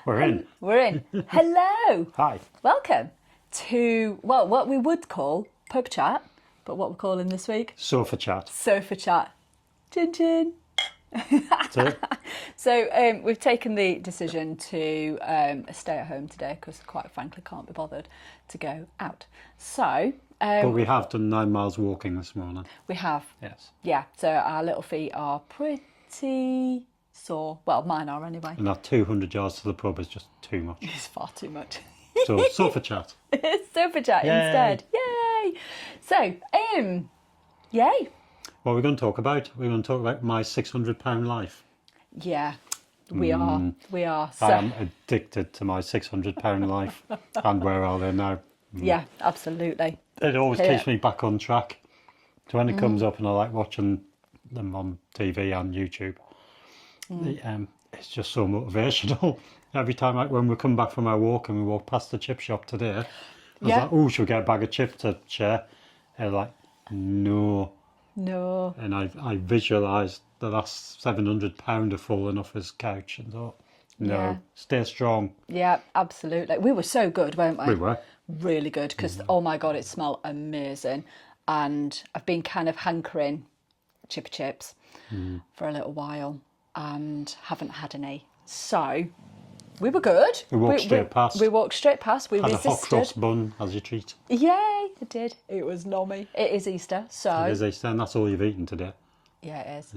We're in. We're in. Hello. Hi. Welcome to, well, what we would call pub chat, but what we're calling this week? Sofa chat. Sofa chat. Chin chin. That's it. So we've taken the decision to stay at home today because quite frankly can't be bothered to go out. So... but we have done 9 miles walking this morning. We have. Yes. Yeah, so our little feet are pretty sore. Well, mine are anyway. And that 200 yards to the pub is just too much. It's far too much. So, sofa chat. It's sofa chat Yay. instead. Yay! So, yay. What are we going to talk about? We're going to talk about my £600 life. Yeah, we are. We are. So, I am addicted to my £600 life. And where are they now? yeah, absolutely. It always Yeah. keeps me back on track. So when it comes up and I like watching them on TV and YouTube, it's just so motivational. Every time, like when we come back from our walk and we walk past the chip shop today, I was like, oh, should we get a bag of chips to share? And they're like, no. No. And I visualised the last £700 have fallen off his couch and thought, no, Yeah. stay strong. Yeah, absolutely. We were so good, weren't we? We were. Really good because, oh my God, it smelled amazing. And I've been kind of hankering chipper chips for a little while and haven't had any. So we were good. We walked straight past. We walked straight past. We Had resisted. a hot cross bun as your treat. Yay, I did. It was nommy. It is Easter, so... It is Easter and that's all you've eaten today. Yeah, it is.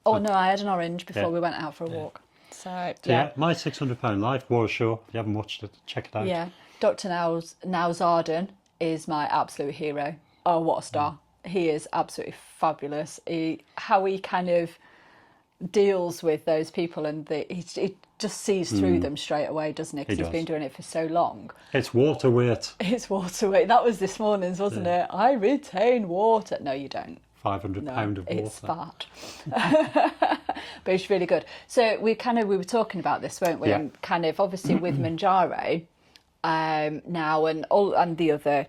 Oh, no, I had an orange before we went out for a walk. So, Yeah, my £600 life, war show. If you haven't watched it, check it out. Yeah. Dr. Niles Arden is my absolute hero. Oh, what a star. He is absolutely fabulous. How he kind of deals with those people and he just sees through them straight away, doesn't he? Because he's been doing it for so long. It's water weight. It's water weight. That was this morning's, wasn't it? I retain water. No, you don't. £500 of water. It's fat. But it's really good. So we were talking about this, weren't we? Yeah. And kind of obviously with mounjaro now and the other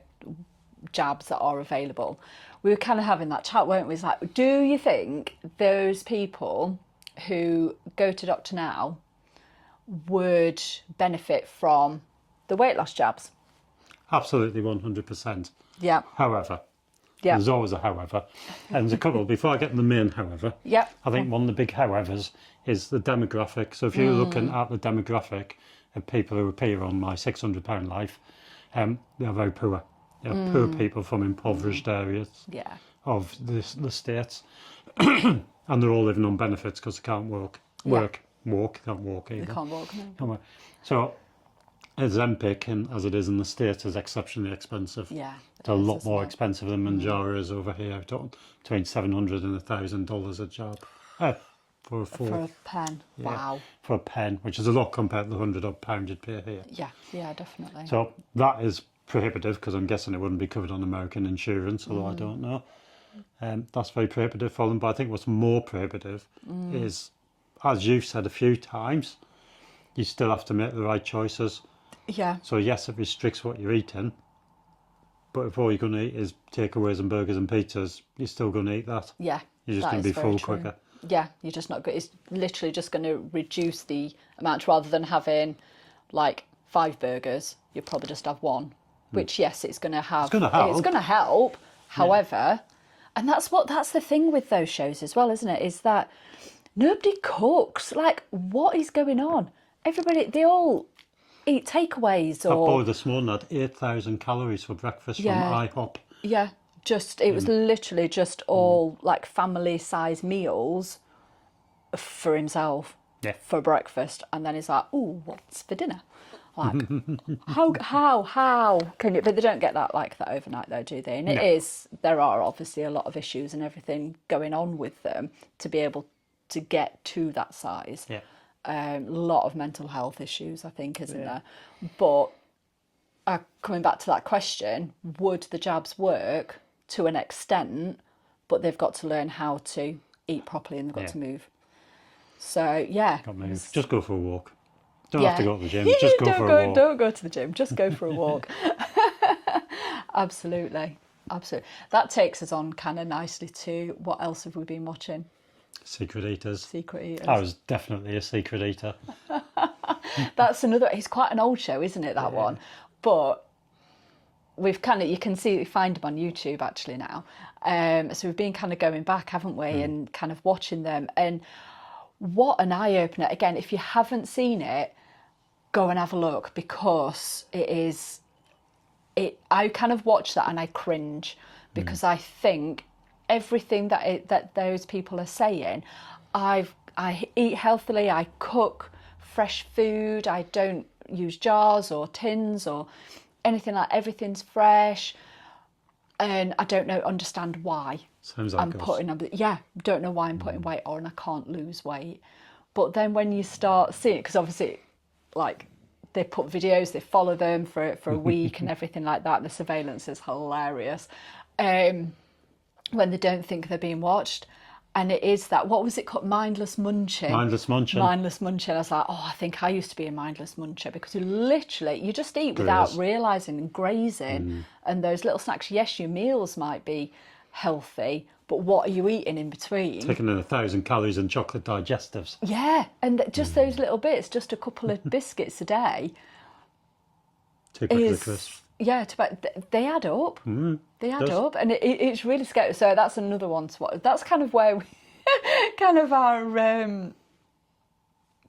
jabs that are available, we were kind of having that chat, weren't we? It's like, do you think those people who go to Dr. Now would benefit from the weight loss jabs? Absolutely 100%. Yeah. However, Yeah. there's always a however. And there's a couple. Before I get to the main however, Yep. I think one of the big howevers is the demographic. So if you're looking at the demographic of people who appear on my £600 life, they're very poor. They're poor people from impoverished areas Yeah. of the states. And they're all living on benefits because they can't walk can't walk either. They can't walk, no. Can't walk. So Ozempic, as it is in the States, is exceptionally expensive. Yeah. It's a lot more expensive than Mounjaro's over here, between $700 and $1,000 a jab. For a For a pen. Yeah, Wow. for a pen, which is a lot compared to the £100 you'd pay here. Yeah, definitely. So that is prohibitive because I'm guessing it wouldn't be covered on American insurance, although I don't know. That's very prohibitive for them. But I think what's more prohibitive is, as you've said a few times, you still have to make the right choices. Yeah. So yes, it restricts what you're eating, but if all you're going to eat is takeaways and burgers and pizzas, you're still going to eat that. Yeah. You're just that going to is be very full true. quicker. Yeah, you're just not good. It's literally just going to reduce the amount rather than having like 5 burgers. You'll probably just have 1, which yes, it's going to have. It's going to help. It's going to help. However, and that's the thing with those shows as well, isn't it? Is that nobody cooks. Like, what is going on? Everybody, they all eat takeaways That boy or this morning had 8,000 calories for breakfast from Yeah. IHOP. yeah. Just it was literally just all like family size meals for himself for breakfast, and then he's like, "Ooh, what's for dinner?" Like, how can you? But they don't get that like that overnight, though, do they? And there are obviously a lot of issues and everything going on with them to be able to get to that size. Yeah. A lot of mental health issues, I think, isn't there? But coming back to that question, would the jabs work to an extent? But they've got to learn how to eat properly and they've got to move. So, yeah. Can't move. Just go for a walk. Don't have to go to the gym. Just go for a walk. Don't go to the gym. Just go for a walk. Absolutely. That takes us on kind of nicely to what else have we been watching? Secret eaters. Secret eaters. I was definitely a secret eater. That's another. It's quite an old show, isn't it? That one, but we've you can find them on YouTube actually now. So we've been kind of going back, haven't we, and kind of watching them. And what an eye opener! Again, if you haven't seen it, go and have a look, because it is. I kind of watch that and I cringe, because I think everything that those people are saying, I eat healthily, I cook fresh food, I don't use jars or tins or anything like. Everything's fresh, and I don't understand why. Sounds like I'm putting don't know why I'm putting weight on, and I can't lose weight. But then when you start seeing it, because obviously, like, they put videos, they follow them for a week and everything like that. And the surveillance is hilarious. When they don't think they're being watched. And it is that, what was it called? Mindless munching. Mindless munching. Mindless munching. I was like, I think I used to be a mindless muncher, because you just eat without realising, and grazing. And those little snacks, yes, your meals might be healthy, but what are you eating in between? Taking in 1,000 calories and chocolate digestives. Yeah, and just those little bits, just a couple of biscuits a day. 2 packets of crisps. Yeah, they add up. They add up, and it's really scary. So that's another one to watch. That's kind of where we, kind of our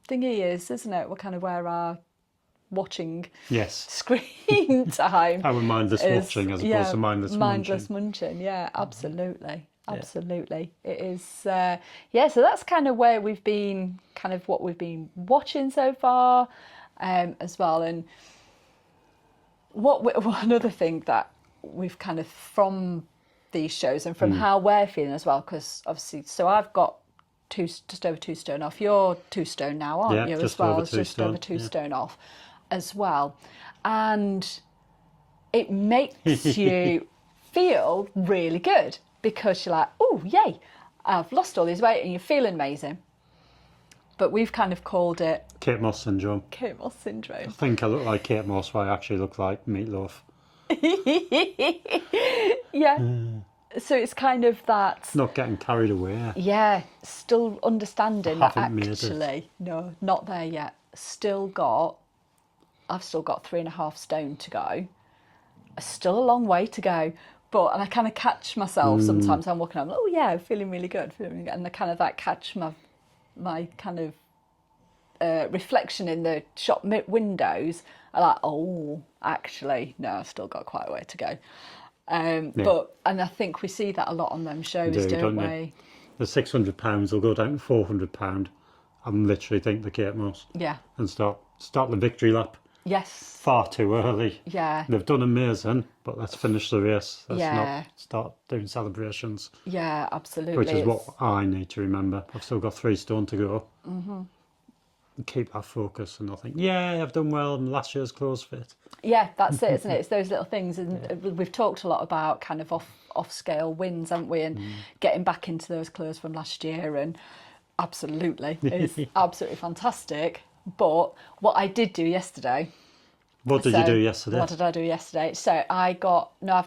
thingy is, isn't it? We're kind of where our watching screen time. Our mindless watching as opposed to mindless munching. Yeah, absolutely. Absolutely. It is, so that's kind of where we've been, kind of what we've been watching so far, as well. And one other thing that we've kind of, from these shows and from how we're feeling as well, because obviously, so I've got just over 2 stone off. You're 2 stone now, aren't you, as well? Just over 2 stone off as well. And it makes you feel really good, because you're like, oh, yay, I've lost all this weight, and you're feeling amazing. But we've kind of called it Kate Moss syndrome. Kate Moss syndrome. I think I look like Kate Moss, but I actually look like Meatloaf. Yeah. So it's kind of that. Not getting carried away. Yeah, still understanding that Haven't actually, no, not there yet. I've still got 3.5 stone to go. Still a long way to go. And I kind of catch myself sometimes. I'm walking, I'm like, oh yeah, I'm feeling really good, and I kind of like catch my kind of reflection in the shop windows. I'm like, oh, actually, no, I've still got quite a way to go. And I think we see that a lot on them shows, don't we? The £600 will go down to £400. I literally think the Kate Moss. Yeah. And start the victory lap. Yes. Far too early. Yeah. They've done amazing, but let's finish the race. Let's not start doing celebrations. Yeah, absolutely. Which is what I need to remember. I've still got 3 stone to go. Keep that focus and not think, I've done well in last year's clothes fit. Yeah, that's it, isn't it? It's those little things. And we've talked a lot about kind of off-scale wins, haven't we? And getting back into those clothes from last year. And absolutely, it's absolutely fantastic. But what I did do yesterday... What did you do yesterday? What did I do yesterday? So I've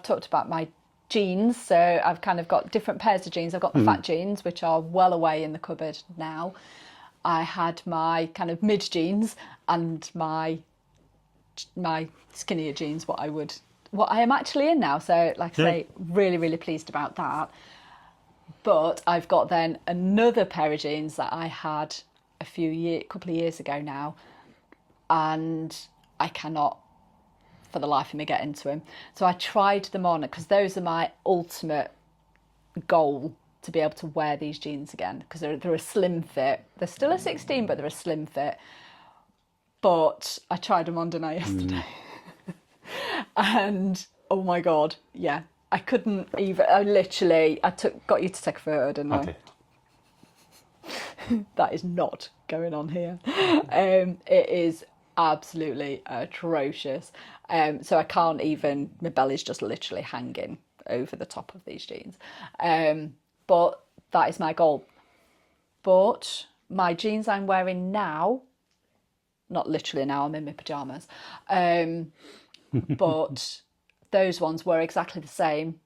talked about my jeans. So I've kind of got different pairs of jeans. I've got the fat jeans, which are well away in the cupboard now. I had my kind of mid jeans and my skinnier jeans, what I am actually in now. So like I say, really, really pleased about that. But I've got then another pair of jeans that I had a couple of years ago now, and I cannot for the life of me get into them. So I tried them on, because those are my ultimate goal, to be able to wear these jeans again, because they're a slim fit. They're still a 16, but they're a slim fit. But I tried them on, didn't I, yesterday? And oh my God, yeah, I couldn't even. Got you to take a photo, didn't I? Okay. That is not going on here. It is absolutely atrocious. So I can't even. My belly's just literally hanging over the top of these jeans. But that is my goal. But my jeans I'm wearing now, not literally now, I'm in my pyjamas, but those ones were exactly the same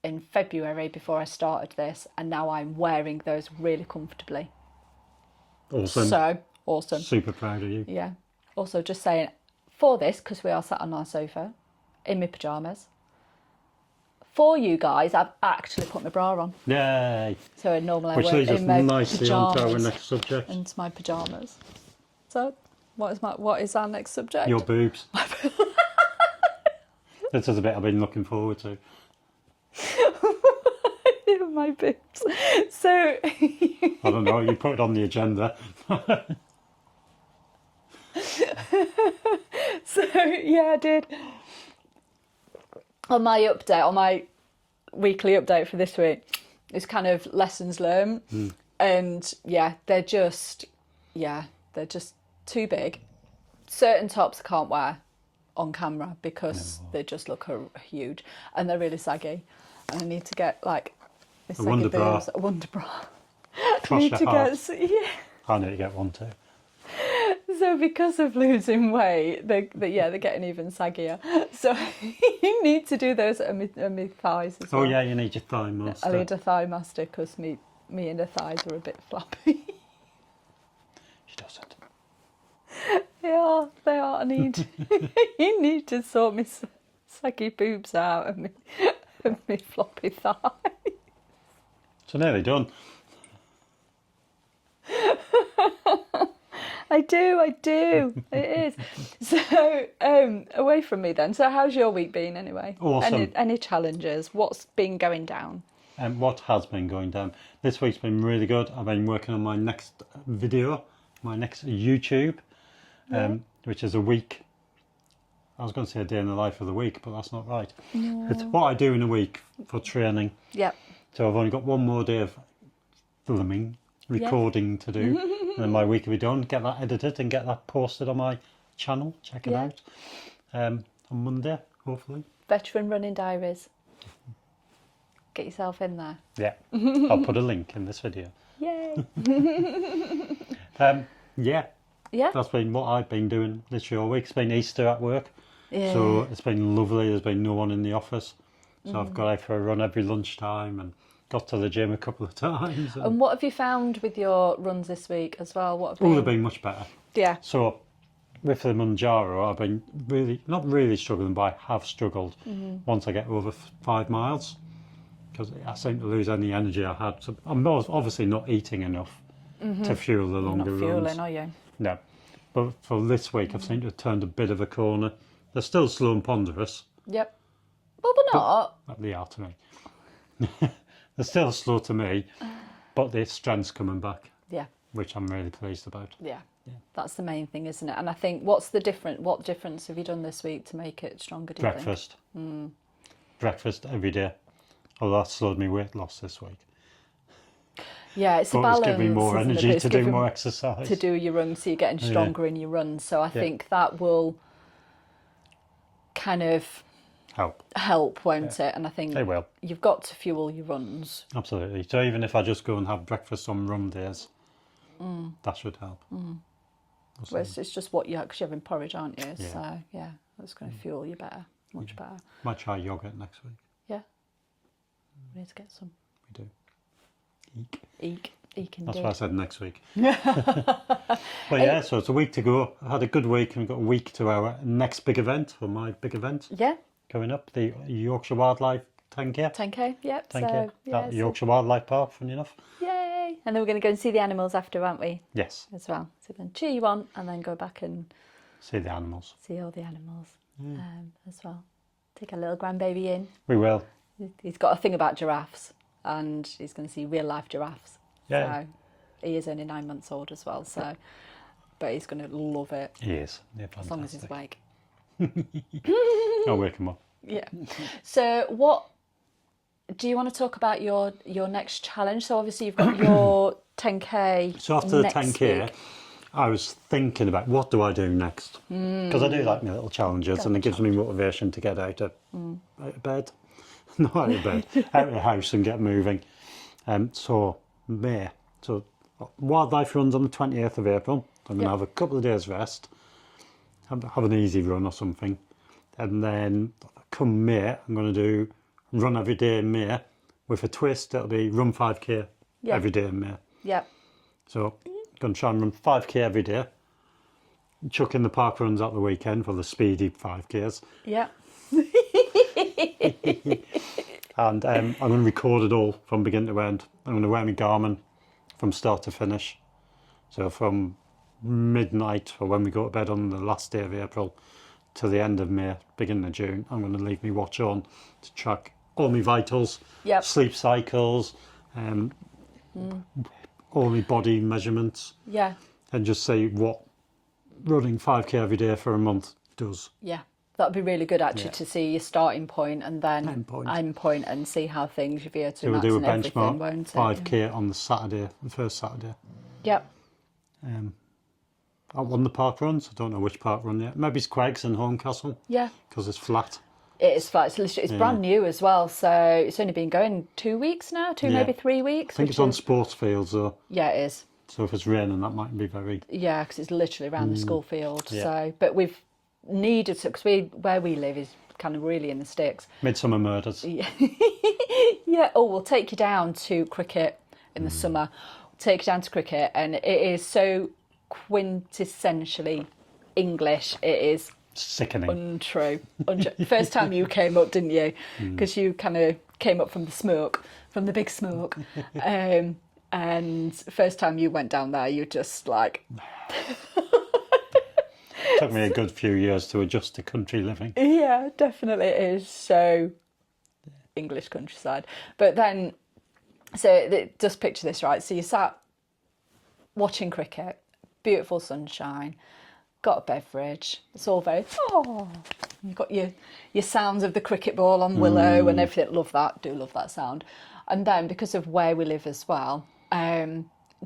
in February before I started this, and now I'm wearing those really comfortably. Awesome. So awesome. Super proud of you. Yeah, Also, just saying, for this, because we are sat on our sofa, in my pyjamas, for you guys, I've actually put my bra on. Yay! So normally Which I wear leads us in my nicely on to our pyjamas next subject. into my pyjamas. So, what is our next subject? Your boobs. This is a bit I've been looking forward to. My boobs. So, I don't know, you put it on the agenda. so yeah, I did. On my weekly update for this week, it's kind of lessons learned, and they're just too big. Certain tops I can't wear on camera because they just look huge, and they're really saggy, and I need to get like a wonder bra. A wonder bra. Cross your heart. Yeah. I need to get one too. So because of losing weight, they're getting even saggier. So you need to do those at my thighs as well. Oh yeah, you need your thigh master. I need a thigh master because me inner thighs are a bit flappy. She doesn't. They are. I need. You need to sort my saggy boobs out and me floppy thighs. So nearly done. I do. It is. So, away from me then. So, how's your week been anyway? Awesome. Any challenges? What's been going down? What has been going down? This week's been really good. I've been working on my next video, my next YouTube, which is a week. I was going to say a day in the life of the week, but that's not right. No. It's what I do in a week for training. Yep. So I've only got one more day of recording to do. And then my week will be done. Get that edited and get that posted on my channel. Check it out on Monday, hopefully. Veteran running diaries. Get yourself in there. Yeah, I'll put a link in this video. Yay! Yeah, that's been what I've been doing literally all week. It's been Easter at work, so it's been lovely. There's been no one in the office, so I've got out for a run every lunchtime and got to the gym a couple of times. And what have you found with your runs this week as well? What have they've been much better. Yeah. So with the mounjaro, I've been not really struggling, but I have struggled once I get over 5 miles, because I seem to lose any energy I had. So I'm obviously not eating enough to fuel the longer runs. You're not fueling, are you? No. But for this week, I've seemed to have turned a bit of a corner. They're still slow and ponderous. Yep. Well, they're not. They are to me. They're still slow to me, but the strength's coming back. Yeah. Which I'm really pleased about. Yeah. That's the main thing, isn't it? And I think, what difference have you done this week to make it stronger, do you think? Breakfast. Breakfast every day. Although that slowed me weight loss this week. Yeah, it's a balance. It's giving me more energy to do more exercise. To do your runs, so you're getting stronger in your runs. So I think that will kind of help, won't it? And I think it will. You've got to fuel your runs. Absolutely. So even if I just go and have breakfast on run days, that should help. Well, it's just what because you're having porridge, aren't you? Yeah. So yeah, that's going to fuel you better, much better. Might try yogurt next week. Yeah. We need to get some. We do. Eek indeed. That's what I said next week. But yeah, so it's a week to go. I had a good week, and we've got a week to our next big event, or my big event. Yeah. Coming up, the Yorkshire Wildlife 10K. 10K, yep. 10K. At the Yorkshire Wildlife Park, funny enough. Yay! And then we're going to go and see the animals after, aren't we? Yes. As well. So we're going to cheer you on and then go back and see the animals. See all the animals as well. Take our little grandbaby in. We will. He's got a thing about giraffes, and he's going to see real life giraffes. Yeah. So he is only 9 months old as well, so but he's going to love it. He is. Yeah, as long as he's awake. I'll wake him up. Yeah. So what do you want to talk about your next challenge? So obviously you've got your 10K. So after the 10K, week. I was thinking about what do I do next? Because I do like my little challenges, and it gives me motivation to get out of bed. Not out of bed, out of the house and get moving. So May. So wildlife runs on the 28th of April. I'm going to have a couple of days rest, have an easy run or something. And then come May, I'm going to do run every day in May. With a twist, it'll be run 5K every day in May. Yep. So I'm going to try and run 5K every day. chucking the park runs out the weekend for the speedy 5Ks. Yeah. And I'm going to record it all from beginning to end. I'm going to wear my Garmin from start to finish. So from midnight, or when we go to bed on the last day of April, to the end of May, beginning of June, I'm going to leave my watch on to track all my vitals, sleep cycles, all my body measurements. Yeah. And just see what running 5K every day for a month does. Yeah. That'd be really good actually to see your starting point and then end point and see how things you veer to so we'll max do a and everything, benchmark won't it? 5K on the Saturday, the first Saturday. Yep. I won the park runs. I don't know which park run yet. Maybe it's Queggs and Horncastle. Yeah. Because it's flat. It is flat. It's brand new as well, so it's only been going 2 weeks now, maybe 3 weeks. I think it's on sports fields though. Yeah, it is. So if it's raining, that might be very... Yeah, because it's literally around the school field. Yeah. So, but we've needed to, because where we live is kind of really in the sticks. Midsummer Murders. Yeah. Yeah. Oh, we'll take you down to cricket in the summer. We'll take you down to cricket, and it is so quintessentially English. It is sickening. Untrue. First time you came up, didn't you? Because you kind of came up from the smoke, from the big smoke. And first time you went down there, you just like... Took me a good few years to adjust to country living. Yeah, definitely it is so English countryside. But then, so just picture this, right? So you sat watching cricket, beautiful sunshine, got a beverage. It's all very, you've got your sounds of the cricket ball on willow and everything. Love that, do love that sound. And then because of where we live as well,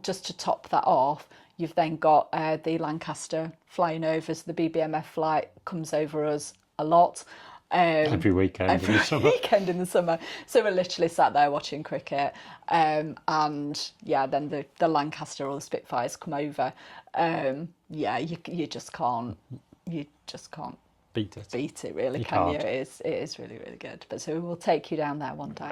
just to top that off, you've then got the Lancaster flying over, so the BBMF flight comes over us a lot. Every weekend in the summer. Weekend in the summer. So we're literally sat there watching cricket. And yeah, then the Lancaster or the Spitfires come over. Yeah, you just can't beat it really, can you? It is really, really good. But so we'll take you down there one day.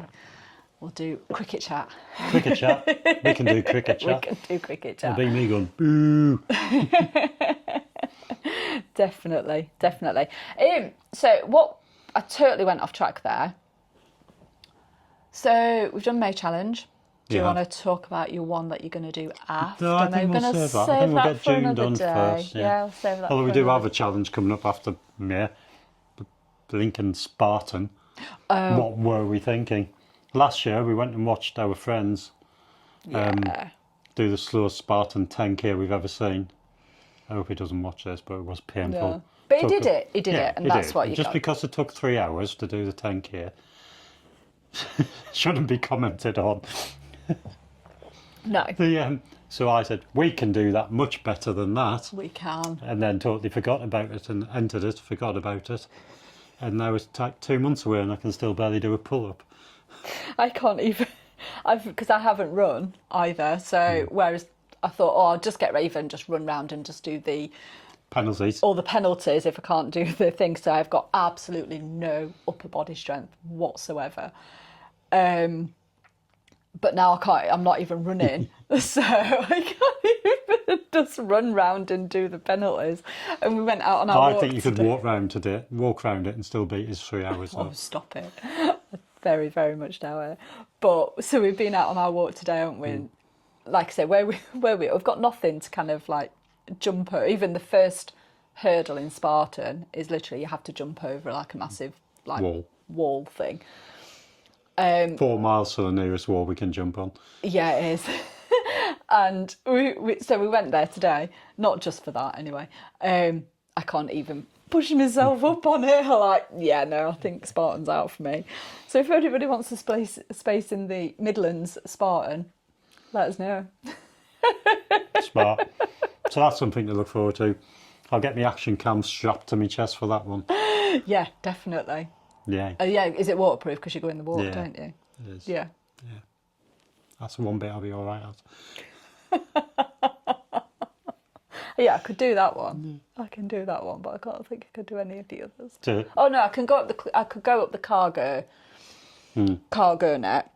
We'll do cricket chat. Cricket chat. We can do cricket chat. We can do cricket chat. It'll be me going, boo. Definitely. So what, I totally went off track there. So we've done May Challenge. Do you want to talk about your one that you're going to do after? No, I think we'll save that. I think we'll get June done first. Yeah, I'll save that. Although we do have a challenge coming up after May. The Lincoln Spartan. What were we thinking? Last year we went and watched our friends do the slowest Spartan 10K we've ever seen. I hope he doesn't watch this, but it was painful. No. But he did it, and that's what you Just got. because it took 3 hours to do the 10K shouldn't be commented on. No. So I said, we can do that much better than that. We can. And then totally forgot about it and entered it, forgot about it. And now it's like 2 months away and I can still barely do a pull-up. I can't even, because I haven't run either. So whereas I thought, I'll just get ready and just run round and just do the penalties. All the penalties if I can't do the thing. So I've got absolutely no upper body strength whatsoever. But now I can't, I'm not even running. So I can't even just run round and do the penalties. And we went out on our walk. I think you could walk round it and still beat his 3 hours. Oh, stop it. Very, very much doubt it. But so we've been out on our walk today, haven't we? Like I say, we've got nothing to kind of like jump over. Even the first hurdle in Spartan is literally you have to jump over like a massive like wall thing. 4 miles to the nearest wall we can jump on. Yeah, it is. And so we went there today, not just for that anyway. I can't even push myself up on it. I think Spartan's out for me. So if anybody wants a space in the Midlands Spartan, let us know. Smart. So that's something to look forward to. I'll get my action cam strapped to my chest for that one. Yeah, definitely. Yeah. Is it waterproof because you go in the water, don't you? It is. Yeah. That's the one bit I'll be all right at. Yeah, I could do that one. I can do that one, but I can't think I could do any of the others. Do Oh no, I could go up the cargo net.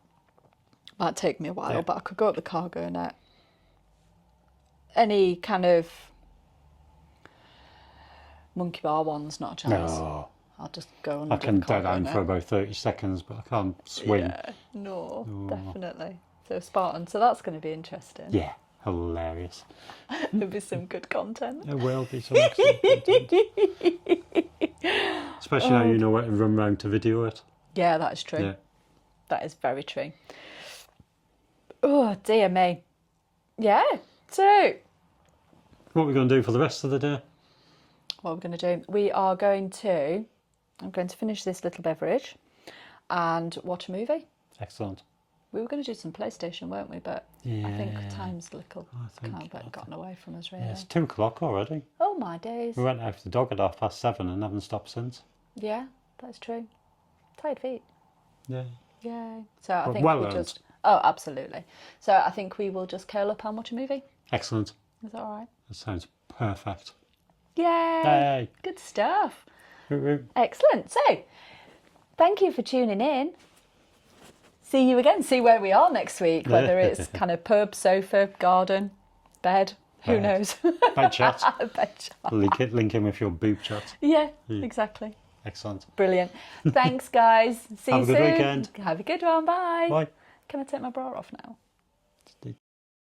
Might take me a while, but I could go up the cargo net. Any kind of Monkey bar ones, not a chance. No. I'll just go under I can the cargo dead aim net. for about 30 seconds, but I can't swing. Yeah, no, definitely. So Spartan, so that's going to be interesting. Yeah, hilarious. There'll be some good content. There will be some excellent content. Especially now you know where to run round to video it. Yeah, that is true. Yeah. That is very true. Oh, dear me. Yeah, so What are we going to do for the rest of the day? what we're going to do, I'm going to finish this little beverage and watch a movie. Excellent. We were going to do some PlayStation, weren't we? But I think time's a little gotten away from us, really. Yeah, it's 2 o'clock already. Oh, my days. We went out for the dog at 7:30 and haven't stopped since. Yeah, that's true. Tired feet. Yeah. Yay. So I think well we'll earned. just... Oh, absolutely. So I think we will just curl up and watch a movie. Excellent. Is that all right? That sounds perfect. Yay! Yay. Good stuff. Woo-woo. Excellent. So, thank you for tuning in. See you again. See where we are next week, whether it's kind of pub, sofa, garden, bed, who Bed. knows? Bed chat. Bed chat. Link in with your boob chat. Yeah, exactly. Excellent. Brilliant. Thanks, guys. See Have you a good soon. weekend. Have a good one. Bye. Bye. Can I take my bra off now?